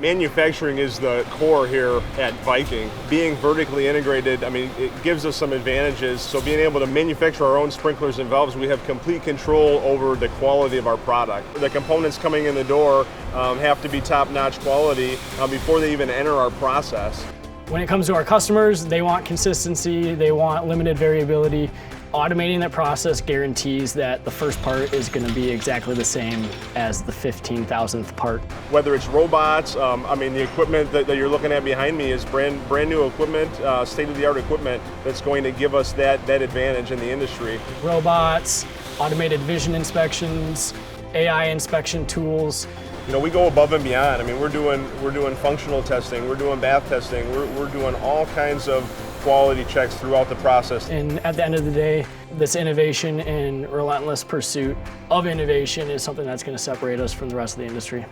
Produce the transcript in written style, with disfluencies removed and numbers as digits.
Manufacturing is the core here at Viking. Being vertically integrated, I mean, it gives us some advantages. So being able to manufacture our own sprinklers and valves, we have complete control over the quality of our product. The components coming in the door have to be top-notch quality before they even enter our process. When it comes to our customers, they want consistency, they want limited variability. Automating that process guarantees that the first part is going to be exactly the same as the 15,000th part. Whether it's robots, I mean, the equipment that you're looking at behind me is brand new equipment, state-of-the-art equipment that's going to give us that advantage in the industry. Robots, automated vision inspections, AI inspection tools. You know, we go above and beyond. I mean, we're doing functional testing, we're doing bath testing, we're doing all kinds of quality checks throughout the process. And at the end of the day, this innovation and relentless pursuit of innovation is something that's going to separate us from the rest of the industry.